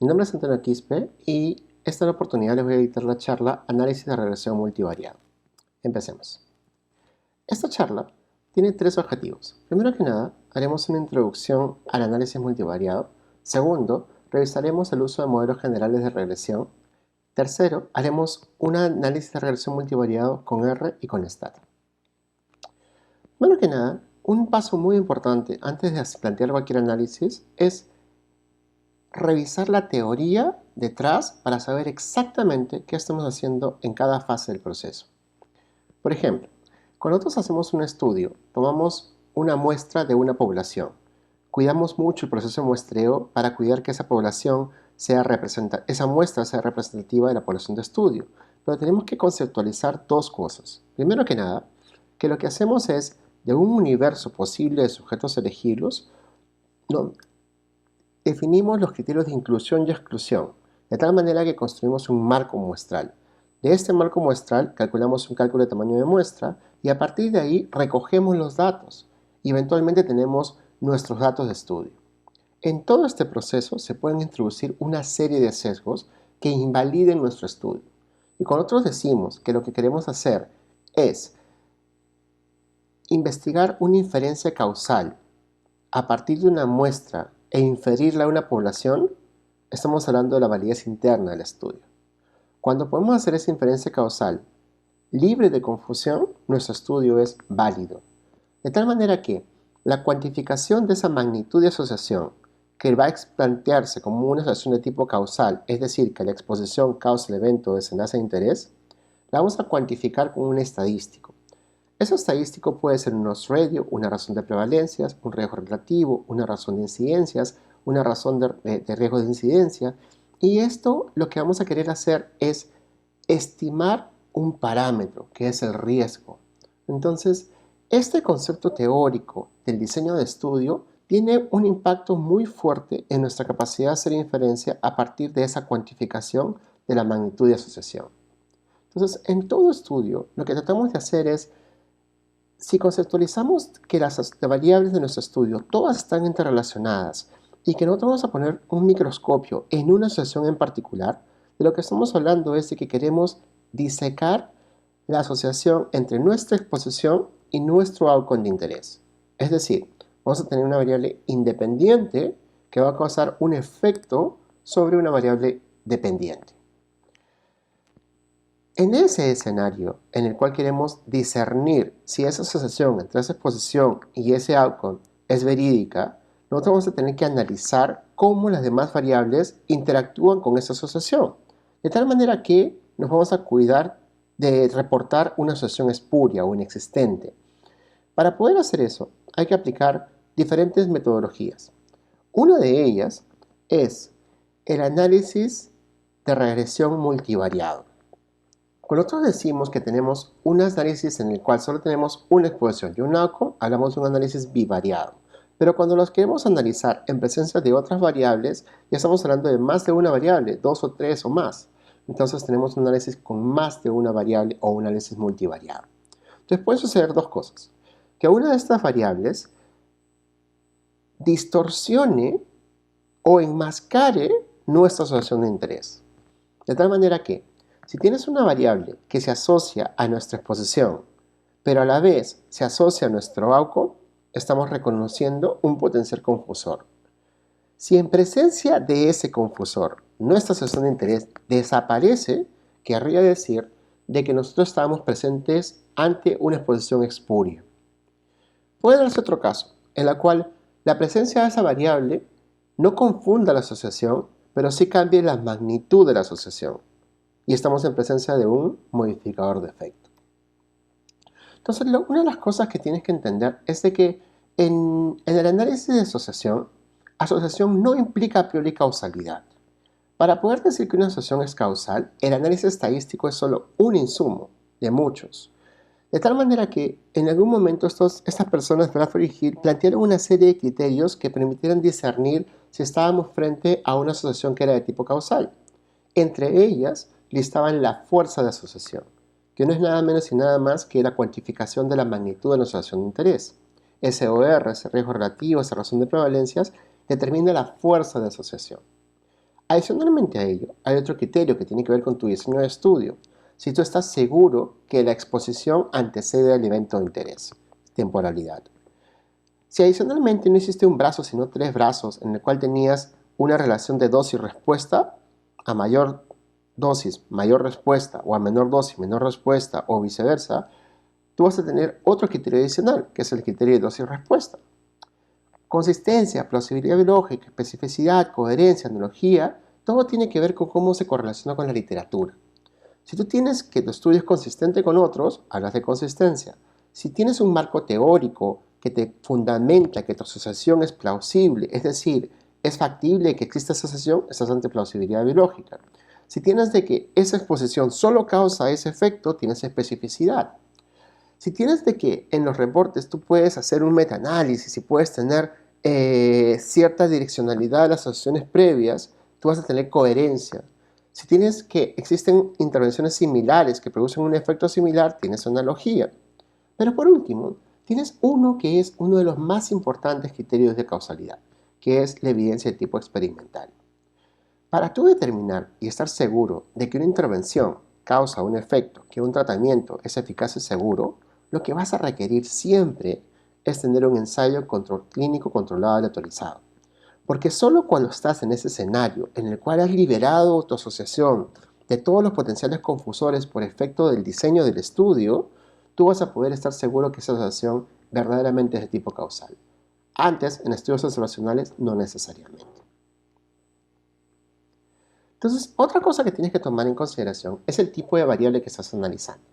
Mi nombre es Antonio Quispe y esta oportunidad les voy a editar la charla Análisis de regresión multivariado. Empecemos. Esta charla tiene tres objetivos. Primero que nada, haremos una introducción al análisis multivariado. Segundo, revisaremos el uso de modelos generales de regresión. Tercero, haremos un análisis de regresión multivariado con R y con STAT. Primero que nada, un paso muy importante antes de plantear cualquier análisis es revisar la teoría detrás para saber exactamente qué estamos haciendo en cada fase del proceso. Por ejemplo, cuando nosotros hacemos un estudio, tomamos una muestra de una población. Cuidamos mucho el proceso de muestreo para cuidar que esa población esa muestra sea representativa de la población de estudio. Pero tenemos que conceptualizar dos cosas. Primero que nada, que lo que hacemos es, de un universo posible de sujetos elegibles, definimos los criterios de inclusión y exclusión, de tal manera que construimos un marco muestral. De este marco muestral calculamos un cálculo de tamaño de muestra y a partir de ahí recogemos los datos y eventualmente tenemos nuestros datos de estudio. En todo este proceso se pueden introducir una serie de sesgos que invaliden nuestro estudio. Y cuando nosotros decimos que lo que queremos hacer es investigar una inferencia causal a partir de una muestra e inferirla a una población, estamos hablando de la validez interna del estudio. Cuando podemos hacer esa inferencia causal libre de confusión, nuestro estudio es válido. De tal manera que la cuantificación de esa magnitud de asociación, que va a plantearse como una asociación de tipo causal, es decir, que la exposición causa el evento o desenlace de interés, la vamos a cuantificar con un estadístico. Ese estadístico puede ser un odds ratio, una razón de prevalencias, un riesgo relativo, una razón de incidencias, una razón de riesgo de incidencia. Y esto lo que vamos a querer hacer es estimar un parámetro, que es el riesgo. Entonces, este concepto teórico del diseño de estudio tiene un impacto muy fuerte en nuestra capacidad de hacer inferencia a partir de esa cuantificación de la magnitud de asociación. Entonces, en todo estudio, lo que tratamos de hacer es, si conceptualizamos que las variables de nuestro estudio todas están interrelacionadas y que nosotros vamos a poner un microscopio en una asociación en particular, de lo que estamos hablando es de que queremos disecar la asociación entre nuestra exposición y nuestro outcome de interés. Es decir, vamos a tener una variable independiente que va a causar un efecto sobre una variable dependiente. En ese escenario en el cual queremos discernir si esa asociación entre esa exposición y ese outcome es verídica, nosotros vamos a tener que analizar cómo las demás variables interactúan con esa asociación, de tal manera que nos vamos a cuidar de reportar una asociación espuria o inexistente. Para poder hacer eso, hay que aplicar diferentes metodologías. Una de ellas es el análisis de regresión multivariado. Cuando nosotros decimos que tenemos un análisis en el cual solo tenemos una exposición y un outcome, hablamos de un análisis bivariado. Pero cuando los queremos analizar en presencia de otras variables, ya estamos hablando de más de una variable, 2 o 3 o más. Entonces tenemos un análisis con más de una variable o un análisis multivariado. Entonces puede suceder dos cosas. Que una de estas variables distorsione o enmascare nuestra asociación de interés. De tal manera que, si tienes una variable que se asocia a nuestra exposición, pero a la vez se asocia a nuestro outcome, estamos reconociendo un potencial confusor. Si en presencia de ese confusor nuestra asociación de interés desaparece, querría decir de que nosotros estábamos presentes ante una exposición espuria. Puede darse otro caso, en el cual la presencia de esa variable no confunda la asociación, pero sí cambie la magnitud de la asociación. Y estamos en presencia de un modificador de efecto. Entonces, una de las cosas que tienes que entender es de que en el análisis de asociación no implica a priori causalidad. Para poder decir que una asociación es causal, el análisis estadístico es solo un insumo de muchos. De tal manera que en algún momento estas personas, Bradford y Hill, plantearon una serie de criterios que permitieran discernir si estábamos frente a una asociación que era de tipo causal. Entre ellas, listaban la fuerza de asociación, que no es nada menos y nada más que la cuantificación de la magnitud de la asociación de interés. SOR, ese riesgo relativo, esa razón de prevalencias, determina la fuerza de asociación. Adicionalmente a ello, hay otro criterio que tiene que ver con tu diseño de estudio. Si tú estás seguro que la exposición antecede al evento de interés, temporalidad. Si adicionalmente no existe un brazo, sino 3 brazos, en el cual tenías una relación de dosis-respuesta, a mayor dosis, mayor respuesta, o a menor dosis, menor respuesta, o viceversa, tú vas a tener otro criterio adicional, que es el criterio de dosis-respuesta. Consistencia, plausibilidad biológica, especificidad, coherencia, analogía, todo tiene que ver con cómo se correlaciona con la literatura. Si tú tienes que tu estudio es consistente con otros, hablas de consistencia. Si tienes un marco teórico que te fundamenta que tu asociación es plausible, es decir, es factible que exista esa asociación, estás ante plausibilidad biológica. Si tienes de que esa exposición solo causa ese efecto, tienes especificidad. Si tienes de que en los reportes tú puedes hacer un metaanálisis y puedes tener cierta direccionalidad de las asociaciones previas, tú vas a tener coherencia. Si tienes que existen intervenciones similares que producen un efecto similar, tienes analogía. Pero por último, tienes uno que es uno de los más importantes criterios de causalidad, que es la evidencia de tipo experimental. Para tú determinar y estar seguro de que una intervención causa un efecto, que un tratamiento es eficaz y seguro, lo que vas a requerir siempre es tener un ensayo clínico controlado y autorizado. Porque solo cuando estás en ese escenario en el cual has liberado tu asociación de todos los potenciales confusores por efecto del diseño del estudio, tú vas a poder estar seguro que esa asociación verdaderamente es de tipo causal. Antes, en estudios observacionales, no necesariamente. Entonces, otra cosa que tienes que tomar en consideración es el tipo de variable que estás analizando.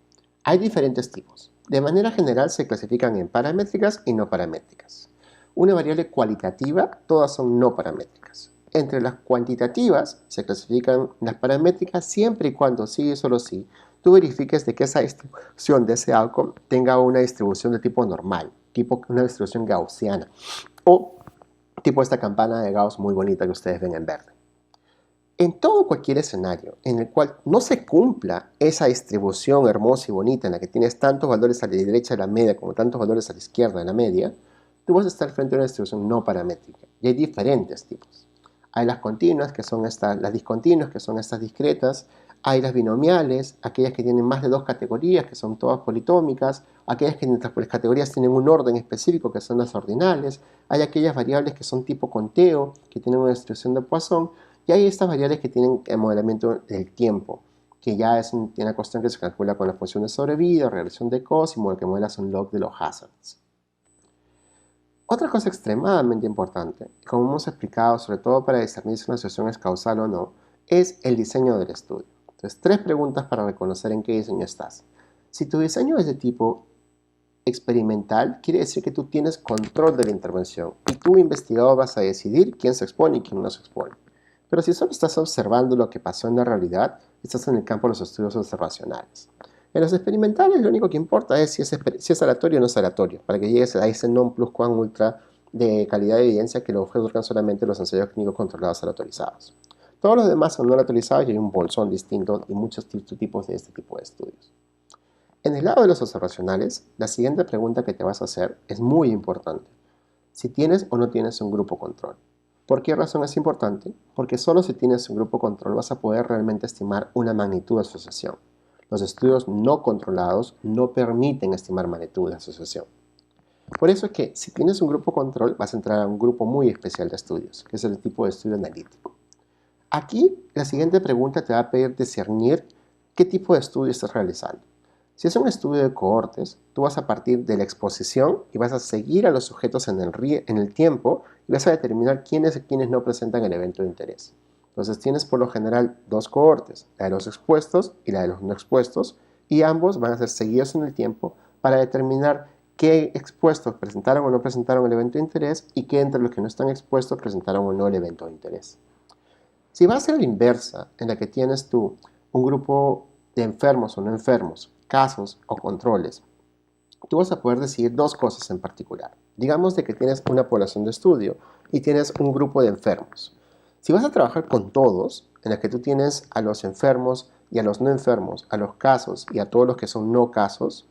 Hay diferentes tipos. De manera general se clasifican en paramétricas y no paramétricas. Una variable cualitativa, todas son no paramétricas. Entre las cuantitativas se clasifican las paramétricas siempre y cuando sí y solo sí tú verifiques de que esa distribución de ese outcome tenga una distribución de tipo normal, tipo una distribución gaussiana o tipo esta campana de Gauss muy bonita que ustedes ven en verde. En todo cualquier escenario en el cual no se cumpla esa distribución hermosa y bonita en la que tienes tantos valores a la derecha de la media como tantos valores a la izquierda de la media, tú vas a estar frente a una distribución no paramétrica. Y hay diferentes tipos. Hay las continuas, que son las discontinuas, que son estas discretas. Hay las binomiales, aquellas que tienen más de 2 categorías, que son todas politómicas. Aquellas que entre las categorías tienen un orden específico, que son las ordinales. Hay aquellas variables que son tipo conteo, que tienen una distribución de Poisson. Y hay estas variables que tienen el modelamiento del tiempo, que ya es una cuestión que se calcula con la función de sobrevida, regresión de Cos y que modela un log de los hazards. Otra cosa extremadamente importante, como hemos explicado, sobre todo para discernir si una asociación es causal o no, es el diseño del estudio. Entonces, 3 preguntas para reconocer en qué diseño estás. Si tu diseño es de tipo experimental, quiere decir que tú tienes control de la intervención y tú, investigador, vas a decidir quién se expone y quién no se expone. Pero si solo estás observando lo que pasó en la realidad, estás en el campo de los estudios observacionales. En los experimentales lo único que importa es si es aleatorio o no es aleatorio, para que llegues a ese non plus quam ultra de calidad de evidencia que lo otorgan solamente los ensayos clínicos controlados aleatorizados. Todos los demás son no aleatorizados y hay un bolsón distinto y muchos tipos de este tipo de estudios. En el lado de los observacionales, la siguiente pregunta que te vas a hacer es muy importante. Si tienes o no tienes un grupo control. ¿Por qué razón es importante? Porque solo si tienes un grupo control vas a poder realmente estimar una magnitud de asociación. Los estudios no controlados no permiten estimar magnitud de asociación. Por eso es que si tienes un grupo control vas a entrar a un grupo muy especial de estudios, que es el tipo de estudio analítico. Aquí la siguiente pregunta te va a pedir discernir qué tipo de estudio estás realizando. Si es un estudio de cohortes, tú vas a partir de la exposición y vas a seguir a los sujetos en el tiempo y vas a determinar quiénes y quiénes no presentan el evento de interés. Entonces tienes por lo general 2 cohortes, la de los expuestos y la de los no expuestos, y ambos van a ser seguidos en el tiempo para determinar qué expuestos presentaron o no presentaron el evento de interés y qué entre los que no están expuestos presentaron o no el evento de interés. Si va a ser la inversa, en la que tienes tú un grupo de enfermos o no enfermos, casos o controles, tú vas a poder decidir 2 cosas en particular. Digamos de que tienes una población de estudio y tienes un grupo de enfermos. Si vas a trabajar con todos, en la que tú tienes a los enfermos y a los no enfermos, a los casos y a todos los que son no casos,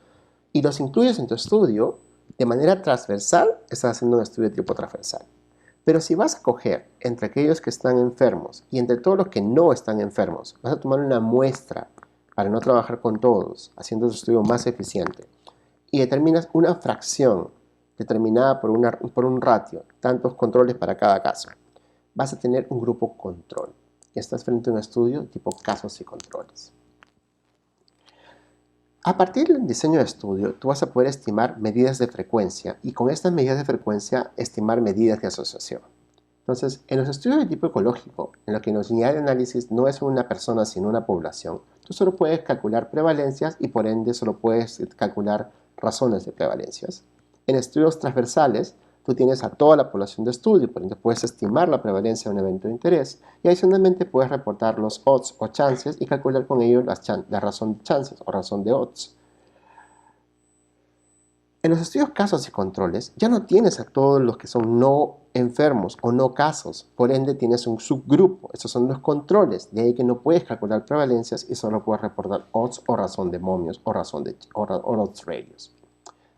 y los incluyes en tu estudio, de manera transversal, estás haciendo un estudio de tipo transversal. Pero si vas a coger entre aquellos que están enfermos y entre todos los que no están enfermos, vas a tomar una muestra para no trabajar con todos, haciendo tu estudio más eficiente, y determinas una fracción determinada por un ratio, tantos controles para cada caso, vas a tener un grupo control. Y estás frente a un estudio tipo casos y controles. A partir del diseño de estudio, tú vas a poder estimar medidas de frecuencia y con estas medidas de frecuencia estimar medidas de asociación. Entonces, en los estudios de tipo ecológico, en los que la unidad de análisis no es una persona sino una población, tú solo puedes calcular prevalencias y por ende solo puedes calcular razones de prevalencias. En estudios transversales, tú tienes a toda la población de estudio, por ende puedes estimar la prevalencia de un evento de interés y adicionalmente puedes reportar los odds o chances y calcular con ello la razón de chances o razón de odds. En los estudios casos y controles ya no tienes a todos los que son no enfermos o no casos, por ende tienes un subgrupo, estos son los controles, de ahí que no puedes calcular prevalencias y solo puedes reportar odds o razón de momios o razón de odds radios.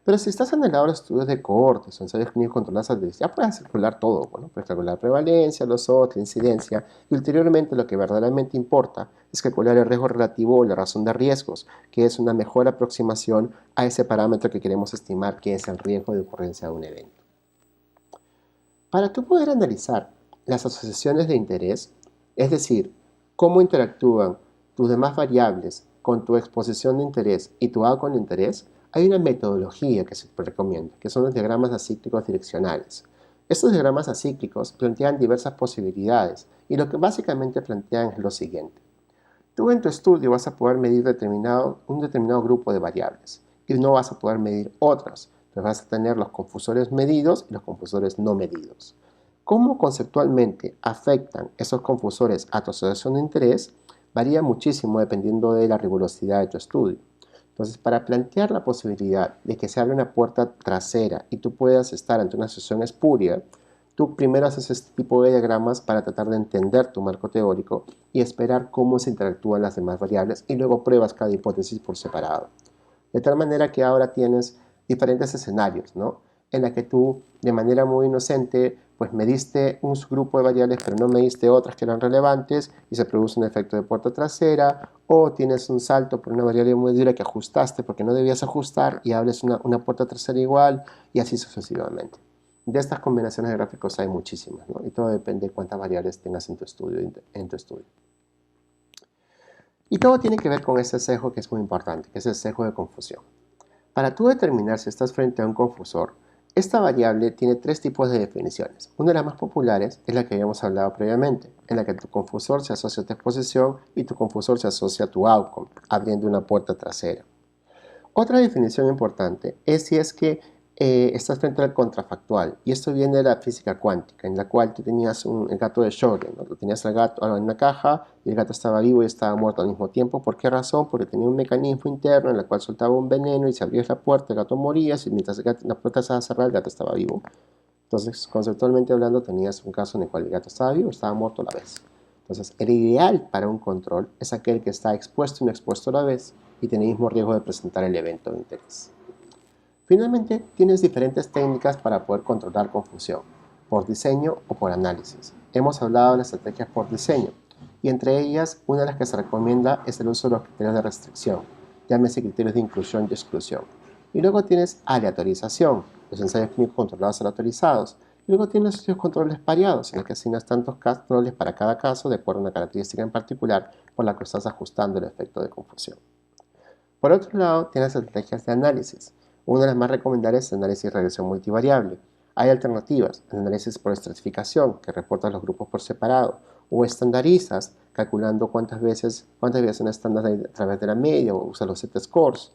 Pero si estás en el lado de los estudios de cohortes o ensayos clínicos controlados, ya puedes calcular todo. Bueno, puedes calcular prevalencia, los odds, la incidencia, y ulteriormente lo que verdaderamente importa es calcular el riesgo relativo o la razón de riesgos, que es una mejor aproximación a ese parámetro que queremos estimar, que es el riesgo de ocurrencia de un evento. Para tú poder analizar las asociaciones de interés, es decir, cómo interactúan tus demás variables con tu exposición de interés y tu outcome de interés, hay una metodología que se recomienda, que son los diagramas acíclicos direccionales. Estos diagramas acíclicos plantean diversas posibilidades y lo que básicamente plantean es lo siguiente. Tú en tu estudio vas a poder medir un determinado grupo de variables y no vas a poder medir otras. Entonces vas a tener los confusores medidos y los confusores no medidos. ¿Cómo conceptualmente afectan esos confusores a tu asociación de interés? Varía muchísimo dependiendo de la rigurosidad de tu estudio. Entonces, para plantear la posibilidad de que se abra una puerta trasera y tú puedas estar ante una asociación espuria, tú primero haces este tipo de diagramas para tratar de entender tu marco teórico y esperar cómo se interactúan las demás variables y luego pruebas cada hipótesis por separado. De tal manera que ahora tienes diferentes escenarios, ¿no? En la que tú, de manera muy inocente, pues mediste un grupo de variables, pero no mediste otras que eran relevantes y se produce un efecto de puerta trasera, o tienes un salto por una variable muy dura que ajustaste porque no debías ajustar y hables una puerta trasera igual, y así sucesivamente. De estas combinaciones de gráficos hay muchísimas, ¿no? Y todo depende de cuántas variables tengas en tu estudio. Y todo tiene que ver con ese sesgo que es muy importante, que es el sesgo de confusión. Para tú determinar si estás frente a un confusor, esta variable tiene tres tipos de definiciones. Una de las más populares es la que habíamos hablado previamente, en la que tu confusor se asocia a tu exposición y tu confusor se asocia a tu outcome, abriendo una puerta trasera. Otra definición importante es si es que estás frente al contrafactual, y esto viene de la física cuántica, en la cual tú tenías el gato de Schrödinger, ¿no? Tú tenías el gato en una caja y el gato estaba vivo y estaba muerto al mismo tiempo. ¿Por qué razón? Porque tenía un mecanismo interno en el cual soltaba un veneno y si abrías la puerta el gato moría, y mientras la puerta estaba cerrada el gato estaba vivo. Entonces, conceptualmente hablando, tenías un caso en el cual el gato estaba vivo y estaba muerto a la vez. Entonces, el ideal para un control es aquel que está expuesto y no expuesto a la vez y tiene el mismo riesgo de presentar el evento de interés. Finalmente, tienes diferentes técnicas para poder controlar confusión, por diseño o por análisis. Hemos hablado de las estrategias por diseño, y entre ellas, una de las que se recomienda es el uso de los criterios de restricción, llámese criterios de inclusión y exclusión. Y luego tienes aleatorización, los ensayos clínicos controlados aleatorizados. Y luego tienes los controles pareados, en los que asignas tantos controles para cada caso de acuerdo a una característica en particular por la que estás ajustando el efecto de confusión. Por otro lado, tienes estrategias de análisis. Una de las más recomendables es el análisis de regresión multivariable. Hay alternativas, el análisis por estratificación, que reporta los grupos por separado, o estandarizas, calculando cuántas veces un estándar a través de la media, o usas los Z-scores,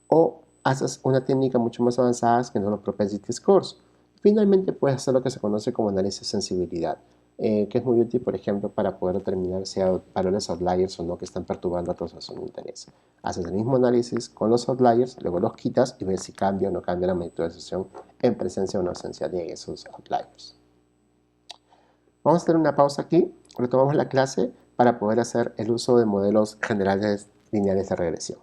o haces una técnica mucho más avanzada que son los propensity scores. Finalmente, puedes hacer lo que se conoce como análisis de sensibilidad, que es muy útil, por ejemplo, para poder determinar si hay valores outliers o no que están perturbando a tu asociación de interés. Haces el mismo análisis con los outliers, luego los quitas y ves si cambia o no cambia la magnitud de asociación en presencia o en ausencia de esos outliers. Vamos a hacer una pausa aquí, retomamos la clase para poder hacer el uso de modelos generales lineales de regresión.